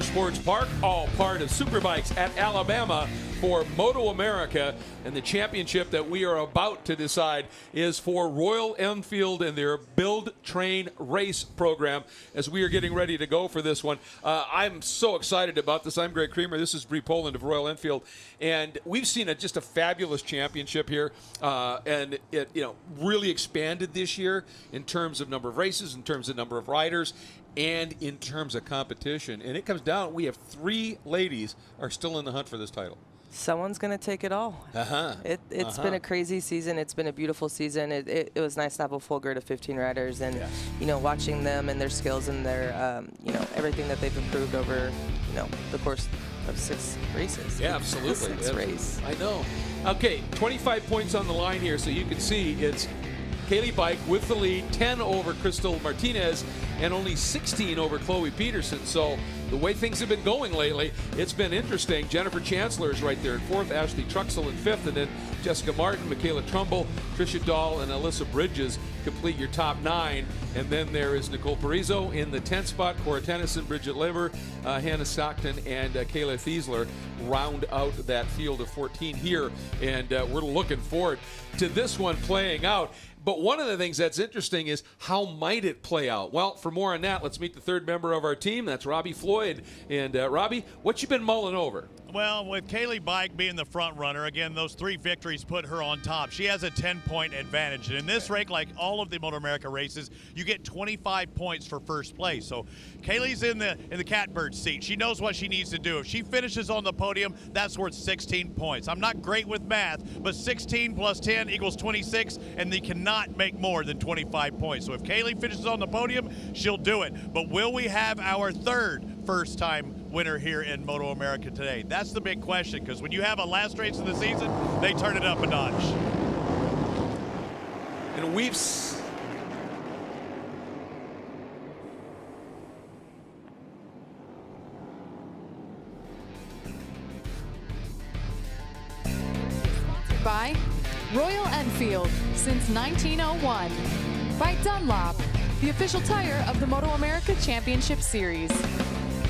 Motorsports Park, all part of Superbikes at Alabama for MotoAmerica. And the championship that we are about to decide is for Royal Enfield and their Build, Train, Race program as we are getting ready to go for this one. I'm so excited about this. I'm Greg Creamer. This is Bree Poland of Royal Enfield. And we've seen just a fabulous championship here. And it really expanded this year in terms of number of races, in terms of number of riders, and in terms of competition. And it comes down, we have 3 ladies are still in the hunt for this title. Someone's going to take it all. It's been a crazy season. It's been a beautiful season. It was nice to have a full grid of 15 riders, and watching them and their skills and their everything that they've improved over the course of 6 races. Yeah, absolutely. 6 race. I know. Okay, 25 points on the line here, so you can see it's Kaylee Bike with the lead, 10 over Crystal Martinez, and only 16 over Chloe Peterson. So the way things have been going lately, it's been interesting. Jennifer Chancellor is right there in 4th, Ashley Truxell in 5th, and then Jessica Martin, Michaela Trumbull, Tricia Dahl, and Alyssa Bridges complete your top 9. And then there is Nicole Parizo in the 10th spot, Cora Tennyson, Bridget Lever, Hannah Stockton, and Kayla Thiesler round out that field of 14 here. And we're looking forward to this one playing out. But one of the things that's interesting is how might it play out? Well, for more on that, let's meet the 3rd member of our team. That's Robbie Floyd. And Robbie, what you been mulling over? Well, with Kaylee Bike being the front runner, again, those 3 victories put her on top. She has a 10-point advantage. And in this race, like all of the MotoAmerica races, you get 25 points for first place. So Kaylee's in the catbird seat. She knows what she needs to do. If she finishes on the podium, that's worth 16 points. I'm not great with math, but 16 plus 10 equals 26, and they cannot make more than 25 points. So if Kaylee finishes on the podium, she'll do it. But will we have our 3rd first-time winner here in MotoAmerica today? That's the big question, because when you have a last race of the season, they turn it up a notch. And we've by Royal Enfield since 1901. By Dunlop, the official tire of the MotoAmerica Championship Series.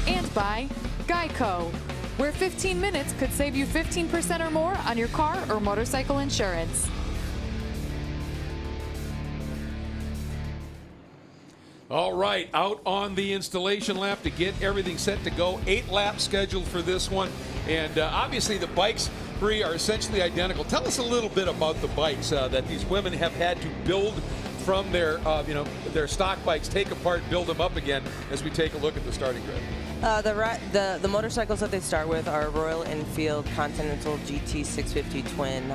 And by Geico, where 15 minutes could save you 15% or more on your car or motorcycle insurance. all right, out on the installation lap to get everything set to go. 8 laps scheduled for this one. And obviously the bikes, Bree, are essentially identical. Tell us a little bit about the bikes that these women have had to build from their, their stock bikes, take apart, build them up again as we take a look at the starting grid. The motorcycles that they start with are Royal Enfield Continental GT 650 Twin.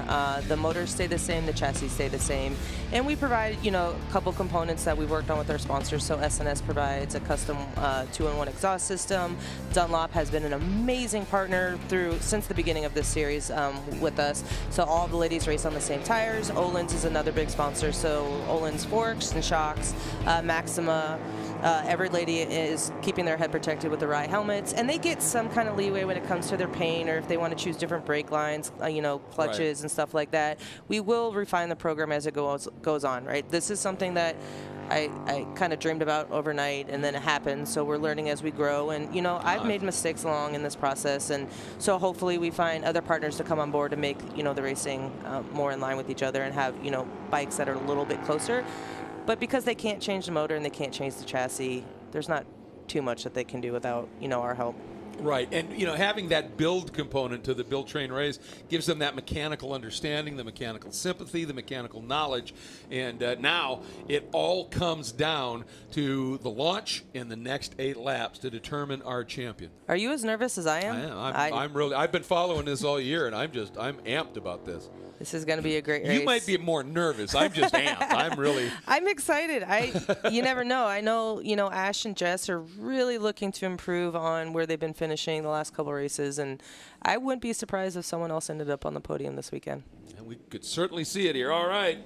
The motors stay the same, the chassis stay the same, and we provide a couple components that we worked on with our sponsors. So SNS provides a custom 2-in-1 exhaust system. Dunlop has been an amazing partner since the beginning of this series with us. So all the ladies race on the same tires. Öhlins is another big sponsor. So Öhlins forks and shocks, Maxima. Every lady is keeping their head protected with the right helmets, and they get some kind of leeway when it comes to their paint or if they want to choose different brake lines, clutches and stuff like that. We will refine the program as it goes on, right? This is something that I kind of dreamed about overnight, and then it happened. So we're learning as we grow, and I've made mistakes along in this process, and so hopefully we find other partners to come on board to make the racing more in line with each other and have bikes that are a little bit closer. But because they can't change the motor and they can't change the chassis, there's not too much that they can do without, our help. Right, and having that build component to the build, train, race gives them that mechanical understanding, the mechanical sympathy, the mechanical knowledge, and now it all comes down to the launch in the next 8 laps to determine our champion. Are you as nervous as I am? I am. I'm really. I've been following this all year, and I'm amped about this. This is going to be a great race. You might be more nervous. I'm just amped. I'm excited. You never know. I know, Ash and Jess are really looking to improve on where they've been finishing the last couple races, and I wouldn't be surprised if someone else ended up on the podium this weekend. And we could certainly see it here. All right.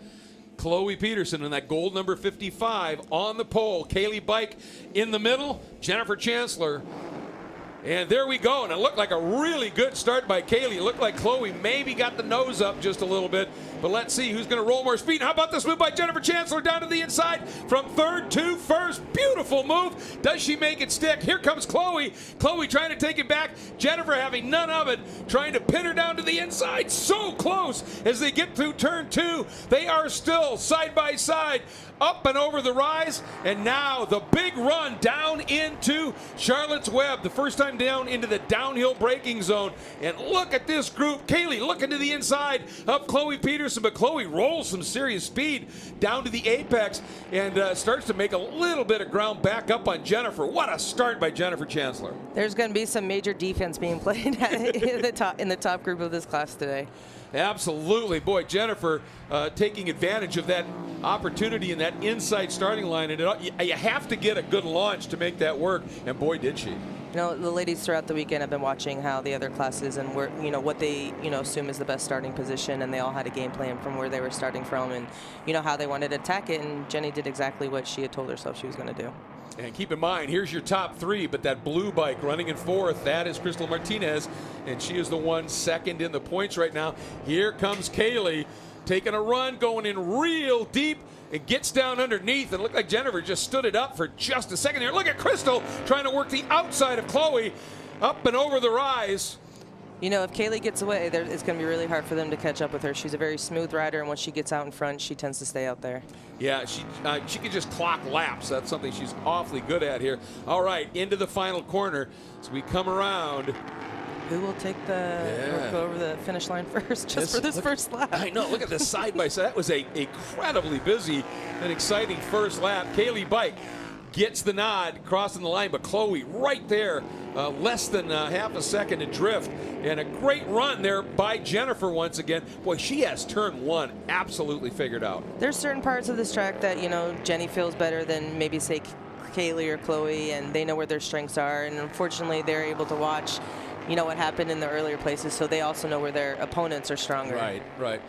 Chloe Peterson in that gold number 55 on the pole. Kaylee Bike in the middle. Jennifer Chancellor And there we go, and it looked like a really good start by Kaylee. It looked like Chloe maybe got the nose up just a little bit, but let's see who's going to roll more speed. How about this move by Jennifer Chancellor down to the inside from third to first? Beautiful move. Does she make it stick? Here comes Chloe. Chloe trying to take it back. Jennifer having none of it, trying to pin her down to the inside. So close as they get through turn 2. They are still side by side, up and over the rise, and now the big run down into Charlotte's Web. The first time down into the downhill braking zone. And look at this group. Kaylee looking to the inside of Chloe Peterson, but Chloe rolls some serious speed down to the apex and starts to make a little bit of ground back up on Jennifer. What a start by Jennifer Chancellor. There's going to be some major defense being played in the top group of this class today. Absolutely. Boy, Jennifer taking advantage of that opportunity in that inside starting line. And you have to get a good launch to make that work. And boy, did she. You know, the ladies throughout the weekend have been watching how the other classes and where, you know, what they, you know, assume is the best starting position, and they all had a game plan from where they were starting from and, you know, how they wanted to attack it. And Jenny did exactly what she had told herself she was going to do. And keep in mind, here's your top 3, but that blue bike running in 4th, that is Crystal Martinez, and she is the one second in the points right now. Here comes Kaylee taking a run, going in real deep. It gets down underneath, and it looked like Jennifer just stood it up for just a second there. Look at Crystal trying to work the outside of Chloe up and over the rise. You know, if Kaylee gets away, it's going to be really hard for them to catch up with her. She's a very smooth rider, and once she gets out in front, she tends to stay out there. Yeah, she can just clock laps. That's something she's awfully good at here. All right, into the final corner. So we come around. Who will take go over the finish line first, just for this first lap? I know. Look at this side by side. That was a incredibly busy and exciting first lap. Kaylee Bike gets the nod, crossing the line, but Chloe right there, less than half a second adrift, and a great run there by Jennifer once again. Boy, she has turn 1 absolutely figured out. There's certain parts of this track that, you know, Jenny feels better than maybe, say, Kaylee or Chloe, and they know where their strengths are, and unfortunately they're able to watch, you know, what happened in the earlier places, so they also know where their opponents are stronger. Right, right.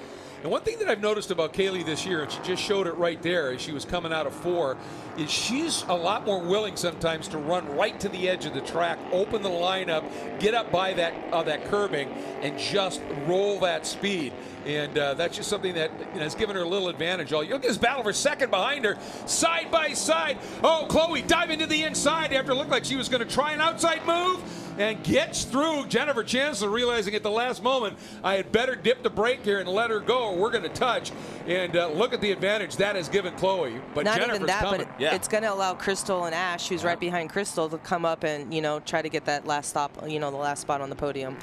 And one thing that I've noticed about Kaylee this year, and she just showed it right there as she was coming out of 4, is she's a lot more willing sometimes to run right to the edge of the track, open the line up, get up by that curbing, and just roll that speed. And that's just something that, you know, has given her a little advantage. Look at this battle for second behind her, side by side. Oh, Chloe diving to the inside after it looked like she was going to try an outside move, and gets through. Jennifer Chancellor realizing at the last moment, I had better dip the brake here and let her go, or we're going to touch. And look at the advantage that has given Chloe. But not Jennifer's even that, coming. but it's going to allow Crystal and Ash, who's right behind Crystal, to come up and, you know, try to get that last stop, you know, the last spot on the podium.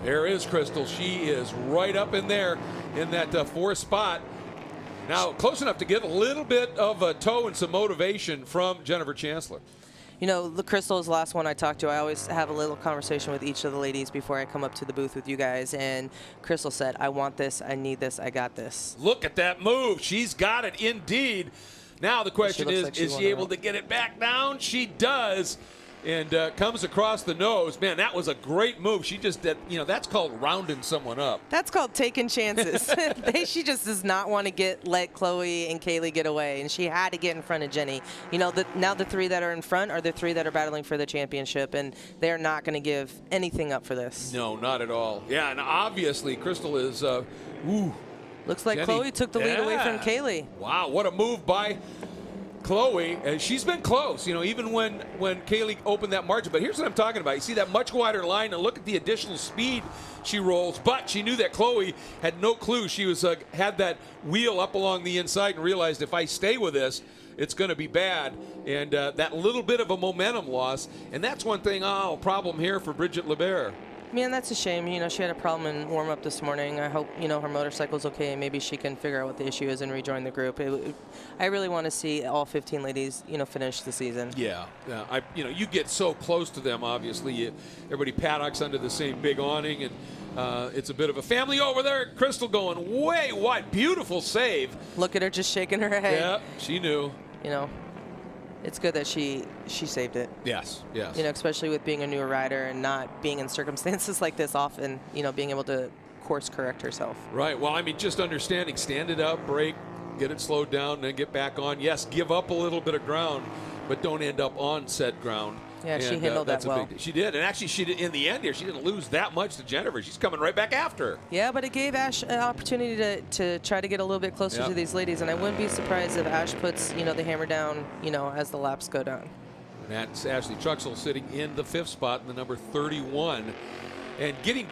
There is Crystal. She is right up in there in that 4th spot. Now, close enough to get a little bit of a toe and some motivation from Jennifer Chancellor. You know, Crystal is the last one I talked to. I always have a little conversation with each of the ladies before I come up to the booth with you guys. And Crystal said, I want this, I need this, I got this. Look at that move. She's got it indeed. Now the question is she able to get it back down? She does. And comes across the nose. Man, that was a great move. She just did, you know, that's called rounding someone up. That's called taking chances. She just does not want to let Chloe and Kaylee get away, and she had to get in front of Jenny. You know, now the 3 that are in front are the 3 that are battling for the championship, and they're not going to give anything up for this. No, not at all. Yeah, and obviously Crystal is, looks like Jenny, Chloe took the lead away from Kaylee. Wow, what a move by Chloe, and she's been close, you know, even when Kaylee opened that margin. But here's what I'm talking about. You see that much wider line, and look at the additional speed she rolls. But she knew that Chloe had no clue. She was had that wheel up along the inside and realized, if I stay with this, it's going to be bad. And that little bit of a momentum loss. And that's one thing, problem here for Bridget Lebert. Man, that's a shame. You know, she had a problem in warm-up this morning. I hope, you know, her motorcycle's okay, and maybe she can figure out what the issue is and rejoin the group. I really want to see all 15 ladies, you know, finish the season. Yeah. You know, you get so close to them, obviously. Everybody paddocks under the same big awning, and it's a bit of a family over there. Crystal going way wide. Beautiful save. Look at her just shaking her head. Yeah, she knew. You know, it's good that she saved it. Yes, yes. You know, especially with being a newer rider and not being in circumstances like this often, you know, being able to course correct herself. Right. Well, I mean, just understanding, stand it up, brake, get it slowed down, then get back on. Yes, give up a little bit of ground, but don't end up on said ground. Yeah, she handled that well. She did, and actually, she did, in the end here, she didn't lose that much to Jennifer. She's coming right back after her. Yeah, but it gave Ash an opportunity to try to get a little bit closer to these ladies, and I wouldn't be surprised if Ash puts, the hammer down, as the laps go down. And that's Ashley Truxell sitting in the 5th spot in the number 31, and getting.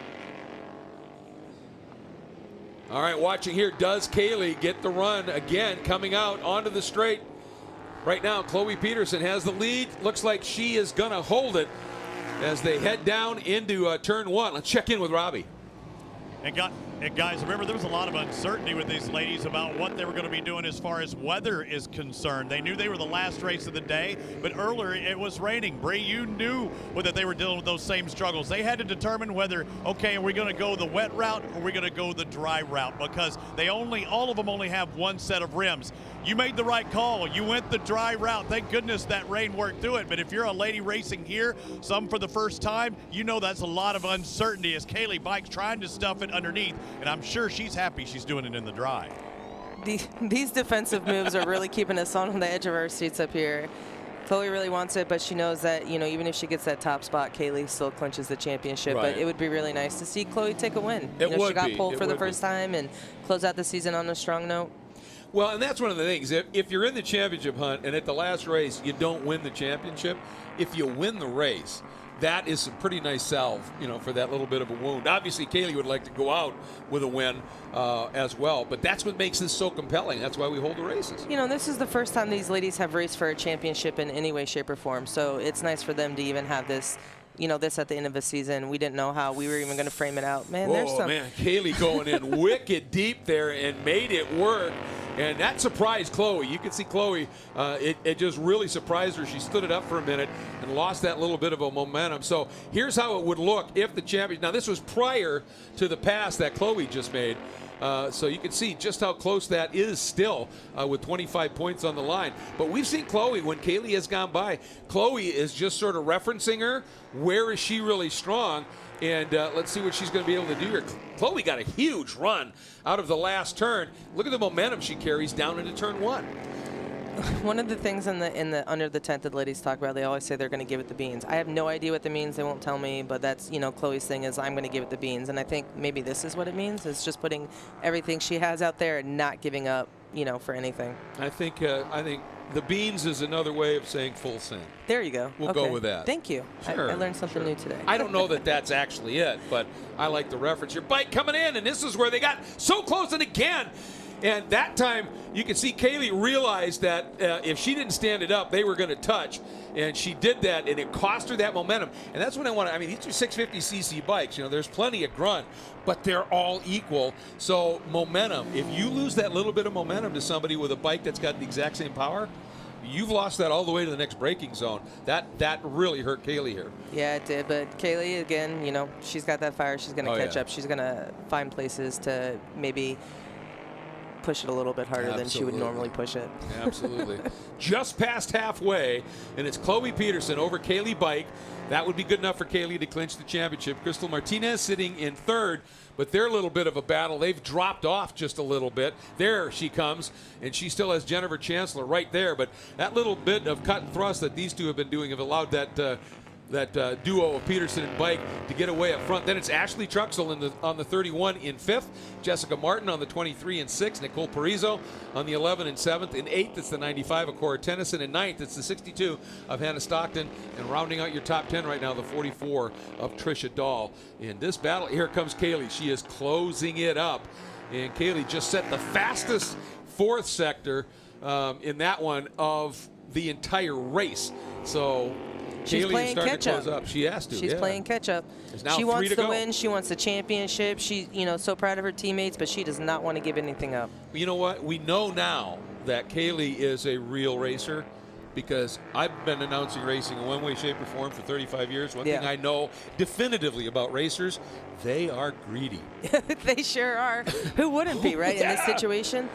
All right, watching here, does Kaylee get the run again, coming out onto the straight? Right now, Chloe Peterson has the lead. Looks like she is going to hold it as they head down into turn 1. Let's check in with Robbie. And guys, remember, there was a lot of uncertainty with these ladies about what they were going to be doing as far as weather is concerned. They knew they were the last race of the day, but earlier it was raining. Bree, you knew that they were dealing with those same struggles. They had to determine whether, okay, are we going to go the wet route or are we going to go the dry route? Because all of them only have one set of rims. You made the right call. You went the dry route. Thank goodness that rain worked through it. But if you're a lady racing here, some for the first time, that's a lot of uncertainty as Kaylee Bike's trying to stuff it underneath. And I'm sure she's happy she's doing it in the dry. These defensive moves are really keeping us on the edge of our seats up here. Chloe really wants it, but she knows that, even if she gets that top spot, Kaylee still clinches the championship. Right. But it would be really nice to see Chloe take a win. She got pulled for the first time and close out the season on a strong note. Well, and that's one of the things. If you're in the championship hunt and at the last race you don't win the championship, if you win the race, that is some pretty nice salve, for that little bit of a wound. Obviously, Kaylee would like to go out with a win as well, but that's what makes this so compelling. That's why we hold the races. This is the first time these ladies have raced for a championship in any way, shape, or form, so it's nice for them to even have this. This at the end of the season. We didn't know how we were even going to frame it out. Man, Kaylee going in wicked deep there and made it work. And that surprised Chloe. You can see Chloe, it just really surprised her. She stood it up for a minute and lost that little bit of a momentum. So here's how it would look if the champion. Now, this was prior to the pass that Chloe just made. So you can see just how close that is still with 25 points on the line. But we've seen Chloe, when Kaylee has gone by, Chloe is just sort of referencing her. Where is she really strong? And let's see what she's going to be able to do here. Chloe got a huge run out of the last turn. Look at the momentum she carries down into turn 1. One of the things in the under the tent that ladies talk about, they always say they're going to give it the beans. I have no idea what that means. They won't tell me, but that's, Chloe's thing is I'm going to give it the beans. And I think maybe this is what it means. It's just putting everything she has out there and not giving up, for anything. I think the beans is another way of saying full send. There you go. We'll go with that. Thank you. Sure, I learned something new today. I don't know that that's actually it, but I like the reference. Your bike coming in, and this is where they got so close, and again. And that time, you can see Kaylee realized that if she didn't stand it up, they were going to touch. And she did that, and it cost her that momentum. And that's what I want to, these are 650cc bikes. There's plenty of grunt, but they're all equal. So momentum, if you lose that little bit of momentum to somebody with a bike that's got the exact same power, you've lost that all the way to the next braking zone. That really hurt Kaylee here. Yeah, it did. But Kaylee, again, she's got that fire. She's going to catch up. She's going to find places to maybe push it a little bit harder than she would normally push it. Absolutely. Just past halfway, and it's Chloe Peterson over Kaylee Bike. That would be good enough for Kaylee to clinch the championship. Crystal Martinez sitting in 3rd, but they're a little bit of a battle. They've dropped off just a little bit. There she comes, and she still has Jennifer Chancellor right there, but that little bit of cut and thrust that these two have been doing have allowed that duo of Peterson and Bike to get away up front. Then it's Ashley Truxell on the 31 in 5th, Jessica Martin on the 23 and 6th, Nicole Parizo on the 11 and 7th. In 8th, it's the 95 of Cora Tennyson. In 9th, it's the 62 of Hannah Stockton. And rounding out your top 10 right now, the 44 of Tricia Dahl. In this battle, here comes Kaylee. She is closing it up. And Kaylee just set the fastest 4th sector in that one of the entire race. So she's playing catch up. She has to. She's playing catch up. She wants the win. She wants the championship. She's so proud of her teammates, but she does not want to give anything up. You know what? We know now that Kaylee is a real racer because I've been announcing racing in one way, shape, or form for 35 years. One thing I know definitively about racers, they are greedy. They sure are. Who wouldn't be, right, in this situation?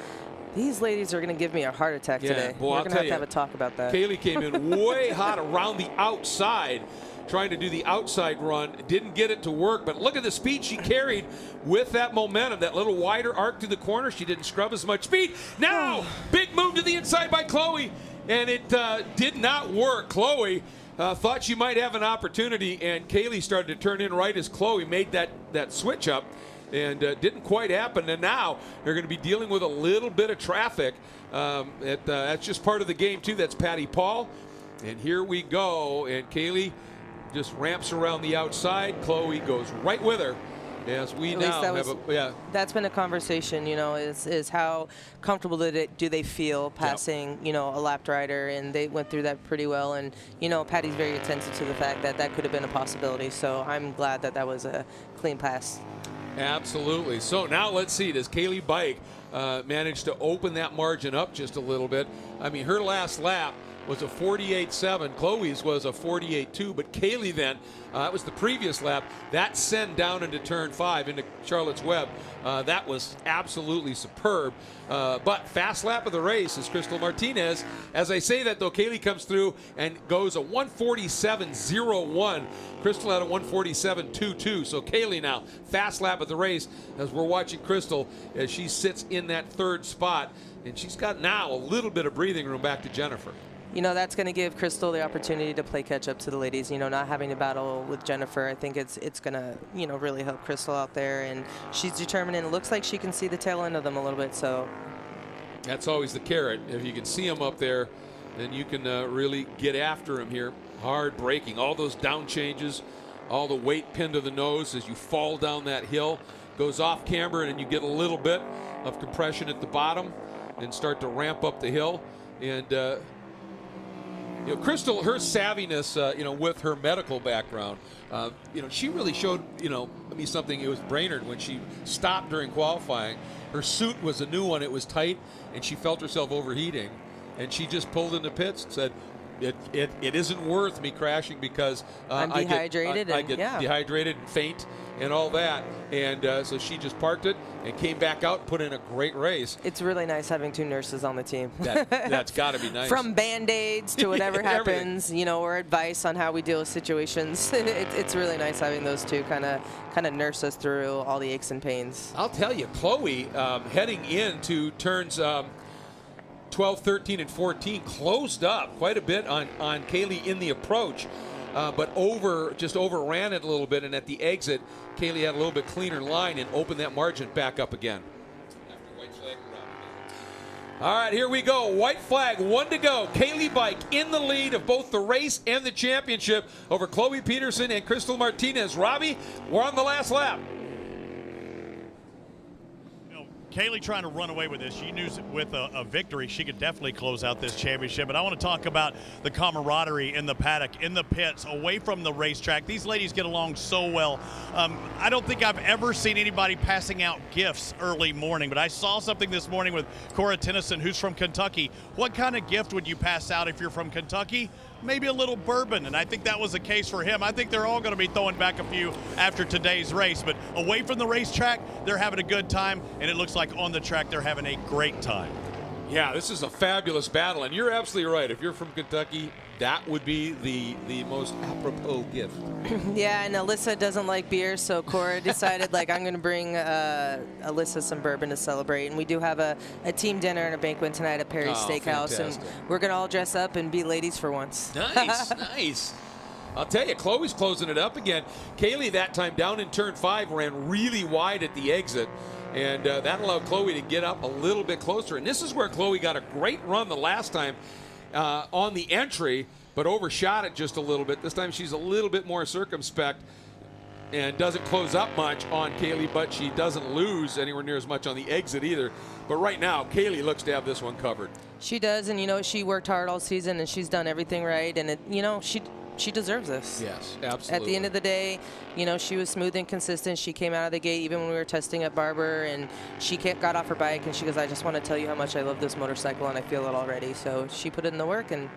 These ladies are going to give me a heart attack today. Boy, we're going to have a talk about that. Kaylee came in way hot around the outside, trying to do the outside run. Didn't get it to work, but look at the speed she carried with that momentum. That little wider arc through the corner. She didn't scrub as much speed. Now, big move to the inside by Chloe, and it did not work. Chloe thought she might have an opportunity, and Kaylee started to turn in right as Chloe made that switch up, and didn't quite happen. And now they're going to be dealing with a little bit of traffic. That's just part of the game, too. That's Patty Paul. And here we go, and Kaylee just ramps around the outside. Chloe goes right with her. As we now have that's been a conversation, you know, is how comfortable do they feel passing, you know, a lapped rider, and they went through that pretty well. And, you know, Patty's very attentive to the fact that that could have been a possibility. So I'm glad that that was a clean pass. Absolutely. So now let's see, does Kaylee Bike manage to open that margin up just a little bit? I mean, her last lap was a 48.7. Chloe's was a 48.2, but Kaylee then, that was the previous lap, that send down into turn 5 into Charlotte's Web. That was absolutely superb. But fast lap of the race is Crystal Martinez. As I say that, though, Kaylee comes through and goes a 147.01. Crystal had a 147.22. So Kaylee now, fast lap of the race as we're watching Crystal as she sits in that third spot. And she's got now a little bit of breathing room back to Jennifer. You know, that's going to give Crystal the opportunity to play catch up to the ladies. You know, not having to battle with Jennifer, I think it's going to, you know, really help Crystal out there. And she's determined, and it looks like she can see the tail end of them a little bit. So that's always the carrot. If you can see them up there, then you can really get after them here. Hard braking, all those down changes, all the weight pinned to the nose as you fall down that hill. Goes off camber, and you get a little bit of compression at the bottom and start to ramp up the hill. And you know, Crystal, her savviness, you know, with her medical background, you know, she really showed, you know, me something. It was Brainerd when she stopped during qualifying. Her suit was a new one. It was tight, and she felt herself overheating, and she just pulled in the pits and said, it isn't worth me crashing because I'm dehydrated. I get dehydrated and faint and all that. And so she just parked it and came back out and put in a great race. It's really nice having 2 nurses on the team. That's got to be nice. From Band-Aids to whatever happens, you know, or advice on how we deal with situations. It's really nice having those 2 kind of nurse us through all the aches and pains. I'll tell you, Chloe, heading into turns 12, 13, and 14 closed up quite a bit on Kaylee in the approach, but just overran it a little bit, and at the exit, Kaylee had a little bit cleaner line and opened that margin back up again. All right, here we go. White flag, 1 to go. Kaylee Bike in the lead of both the race and the championship over Chloe Peterson and Crystal Martinez. Robbie, we're on the last lap. Kaylee trying to run away with this. She knew with a victory, she could definitely close out this championship. But I want to talk about the camaraderie in the paddock, in the pits, away from the racetrack. These ladies get along so well. I don't think I've ever seen anybody passing out gifts early morning, but I saw something this morning with Cora Tennyson, who's from Kentucky. What kind of gift would you pass out if you're from Kentucky? Maybe a little bourbon, and I think that was the case for him. I think they're all going to be throwing back a few after today's race, but away from the racetrack, they're having a good time, and it looks like on the track they're having a great time. Yeah, this is a fabulous battle, and you're absolutely right. If you're from Kentucky, that would be the most apropos gift. Yeah, and Alyssa doesn't like beer, so Cora decided, like, I'm going to bring Alyssa some bourbon to celebrate. And we do have a team dinner and a banquet tonight at Perry's Steakhouse, fantastic. And we're going to all dress up and be ladies for once. Nice, nice. I'll tell you, Chloe's closing it up again. Kaylee that time down in turn 5 ran really wide at the exit. And that allowed Chloe to get up a little bit closer. And this is where Chloe got a great run the last time on the entry, but overshot it just a little bit. This time she's a little bit more circumspect and doesn't close up much on Kaylee, but she doesn't lose anywhere near as much on the exit either. But right now, Kaylee looks to have this one covered. She does, and, you know, she worked hard all season, and she's done everything right. And, you know, she deserves this. Yes, absolutely. At the end of the day, you know, she was smooth and consistent. She came out of the gate even when we were testing at Barber, and she got off her bike, and she goes, I just want to tell you how much I love this motorcycle, and I feel it already. So she put in the work, and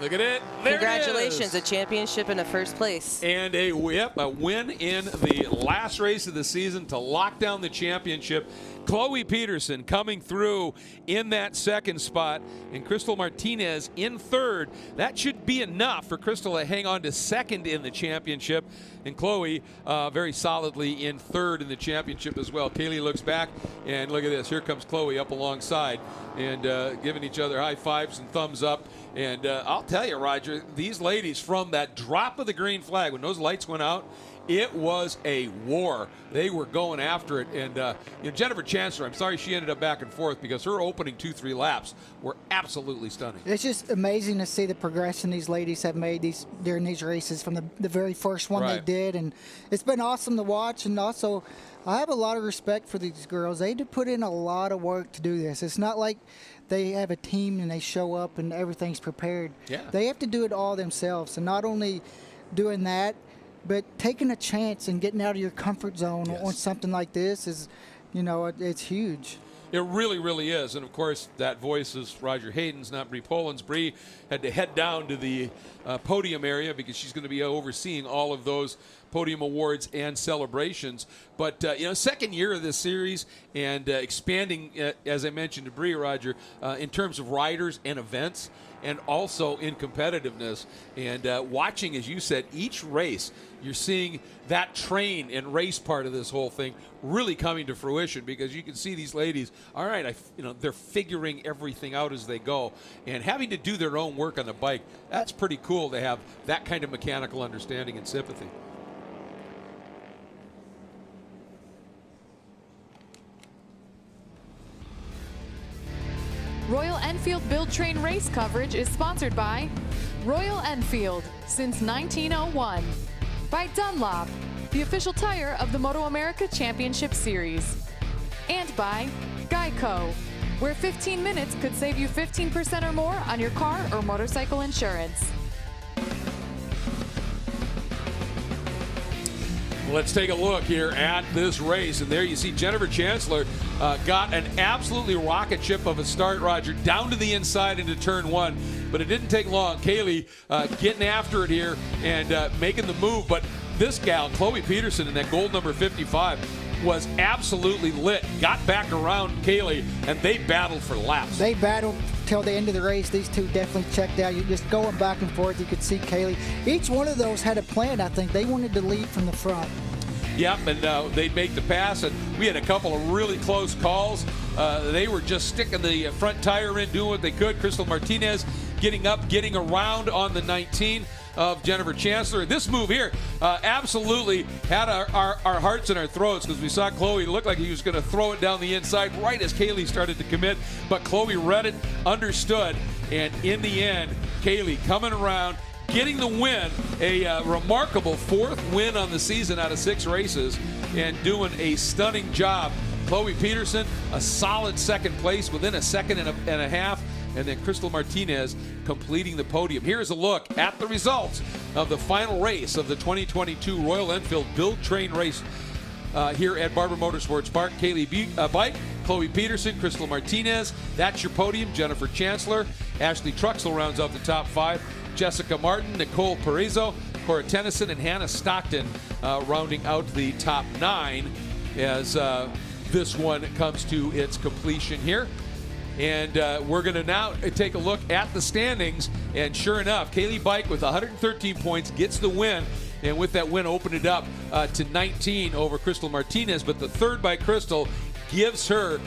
look at it. There congratulations, it is. a championship and a first place. And a win in the last race of the season to lock down the championship. Chloe Peterson coming through in that second spot, and Crystal Martinez in third. That should be enough for Crystal to hang on to second in the championship, and Chloe very solidly in third in the championship as well. Kaylee looks back, and look at this. Here comes Chloe up alongside, and giving each other high fives and thumbs up. And I'll tell you, Roger, these ladies, from that drop of the green flag, when those lights went out, it was a war. They were going after it. And Jennifer Chancellor, I'm sorry she ended up back and forth, because her opening 2-3 laps were absolutely stunning. It's just amazing to see the progression these ladies have made during these races from the very first one they did. And it's been awesome to watch. And also, I have a lot of respect for these girls. They do put in a lot of work to do this. It's not like they have a team and they show up and everything's prepared. Yeah. They have to do it all themselves. And not only doing that, but taking a chance and getting out of your comfort zone on something like this is, it's huge. It really, really is. And, of course, that voice is Roger Hayden's, not Bree Poland's. Bree had to head down to the podium area because she's going to be overseeing all of those podium awards and celebrations. But, second year of this series, and expanding, as I mentioned to Bree, Roger, in terms of riders and events, and also in competitiveness. And watching, as you said, each race, you're seeing that train and race part of this whole thing really coming to fruition, because you can see these ladies, all right, they're figuring everything out as they go, and having to do their own work on the bike. That's pretty cool to have that kind of mechanical understanding and sympathy. Royal Enfield Build Train race coverage is sponsored by Royal Enfield since 1901, by Dunlop, the official tire of the MotoAmerica Championship Series, and by Geico, where 15 minutes could save you 15% or more on your car or motorcycle insurance. Let's take a look here at this race, and there you see Jennifer Chancellor got an absolutely rocket ship of a start, Roger, down to the inside into turn one, but it didn't take long. Kaylee getting after it here and making the move, but this gal, Chloe Peterson, in that gold number 55, was absolutely lit, got back around Kaylee, and they battled for laps. They battled till the end of the race. These two definitely checked out. You're just going back and forth. You could see Kaylee. Each one of those had a plan, I think. They wanted to lead from the front. Yep, and they'd make the pass, and we had a couple of really close calls. They were just sticking the front tire in, doing what they could. Crystal Martinez getting up, getting around on the 19 of Jennifer Chancellor. This move here absolutely had our hearts in our throats, because we saw Chloe look like he was going to throw it down the inside right as Kaylee started to commit, but Chloe read it, understood, and in the end, Kaylee coming around, getting the win, a remarkable fourth win on the season out of 6 races, and doing a stunning job. Chloe Peterson, a solid second place within a second and a half, and then Crystal Martinez completing the podium. Here's a look at the results of the final race of the 2022 Royal Enfield Build Train race here at Barber Motorsports Park. Kaylee Bike, Chloe Peterson, Crystal Martinez. That's your podium. Jennifer Chancellor, Ashley Truxell rounds out the top 5. Jessica Martin, Nicole Parizo, Cora Tennyson, and Hannah Stockton rounding out the top 9 as this one comes to its completion here. And we're going to now take a look at the standings. And sure enough, Kaylee Bike with 113 points gets the win. And with that win, opened it up to 19 over Crystal Martinez. But the third by Crystal gives her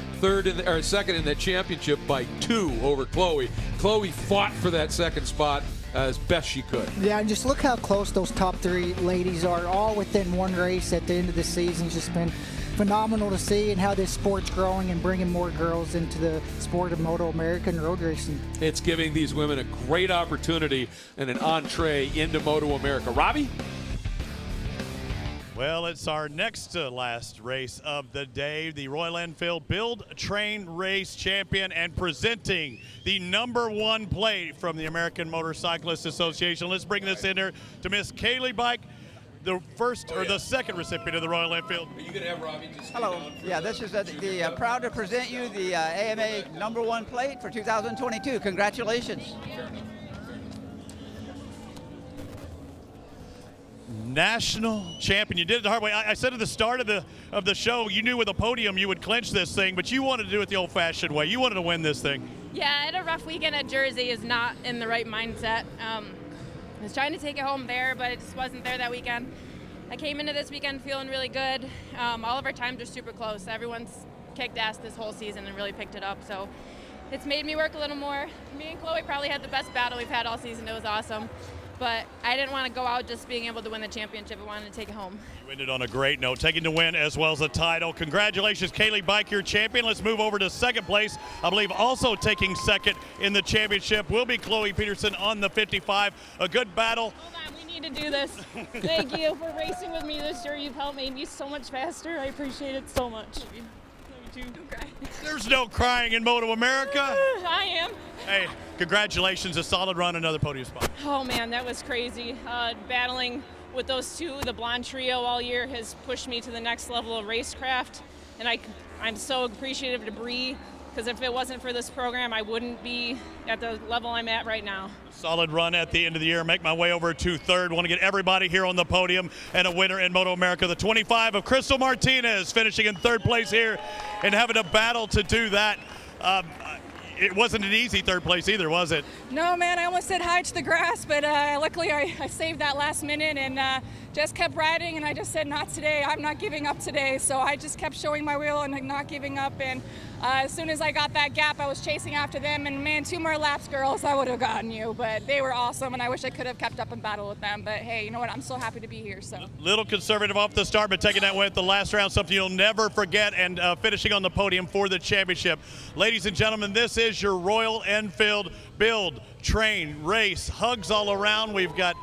second in the championship by 2 over Chloe. Chloe fought for that second spot as best she could. Yeah, and just look how close those top 3 ladies are, all within one race at the end of the season. It's just been phenomenal to see, and how this sport's growing and bringing more girls into the sport of MotoAmerica and road racing. It's giving these women a great opportunity and an entree into MotoAmerica. Robbie? Well, it's our next to last race of the day, the Royal Enfield Build Train Race Champion, and presenting the #1 plate from the American Motorcyclist Association. Let's bring this in here to Miss Kaylee Bike, the first or the second recipient of the Royal Enfield. Are you going to have Robbie just Hello. Yeah, this is proud to present you the AMA #1 plate for 2022. Congratulations. national champion. You did it the hard way. I said at the start of the show, you knew with a podium you would clinch this thing, but you wanted to do it the old-fashioned way. You wanted to win this thing. Yeah, I had a rough weekend at Jersey. Is not in the right mindset. I was trying to take it home there, but it just wasn't there that weekend. I came into this weekend feeling really good. All of our times are super close. Everyone's kicked ass this whole season and really picked it up. So it's made me work a little more. Me and Chloe probably had the best battle we've had all season. It was awesome. But I didn't want to go out just being able to win the championship. I wanted to take it home. You ended on a great note, taking the win as well as the title. Congratulations, Kaylee Bike, your champion. Let's move over to second place. I believe also taking second in the championship will be Chloe Peterson on the 55. A good battle. Hold on, we need to do this. Thank you for racing with me this year. You've helped me so much faster. I appreciate it so much. Don't cry. There's no crying in MotoAmerica. I am. Hey, congratulations, a solid run, another podium spot. Oh man, that was crazy. Battling with those two, the blonde trio all year has pushed me to the next level of racecraft. And I'm so appreciative to Bree, because if it wasn't for this program, I wouldn't be at the level I'm at right now. Solid run at the end of the year. Make my way over to third. Want to get everybody here on the podium, and a winner in MotoAmerica, the 25 of Crystal Martinez, finishing in third place here and having a battle to do that. It wasn't an easy third place either, was it? No, man, I almost said hi to the grass, but luckily I saved that last minute and just kept riding, and I just said, not today. I'm not giving up today. So I just kept showing my wheel and not giving up. And as soon as I got that gap, I was chasing after them. And man, 2 more laps, girls, I would have gotten you. But they were awesome, and I wish I could have kept up in battle with them. But hey, you know what? I'm so happy to be here. So little conservative off the start, but taking that win at the last round, something you'll never forget, and finishing on the podium for the championship. Ladies and gentlemen, this is your Royal Enfield Build, Train, Race, hugs all around. We've got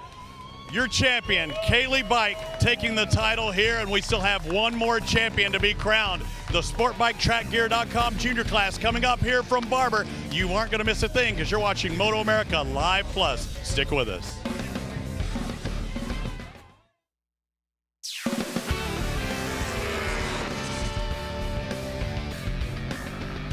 your champion, Kaylee Bike, taking the title here, and we still have one more champion to be crowned. The SportBikeTrackGear.com Junior Class coming up here from Barber. You aren't going to miss a thing because you're watching MotoAmerica Live Plus. Stick with us.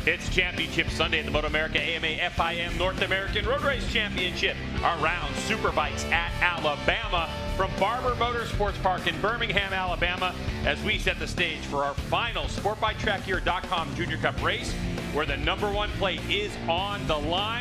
It's Championship Sunday at the MotoAmerica AMA FIM North American Road Race Championship around Superbikes at Alabama from Barber Motorsports Park in Birmingham, Alabama, as we set the stage for our final SportBikeTrackGear.com Junior Cup race, where the #1 plate is on the line.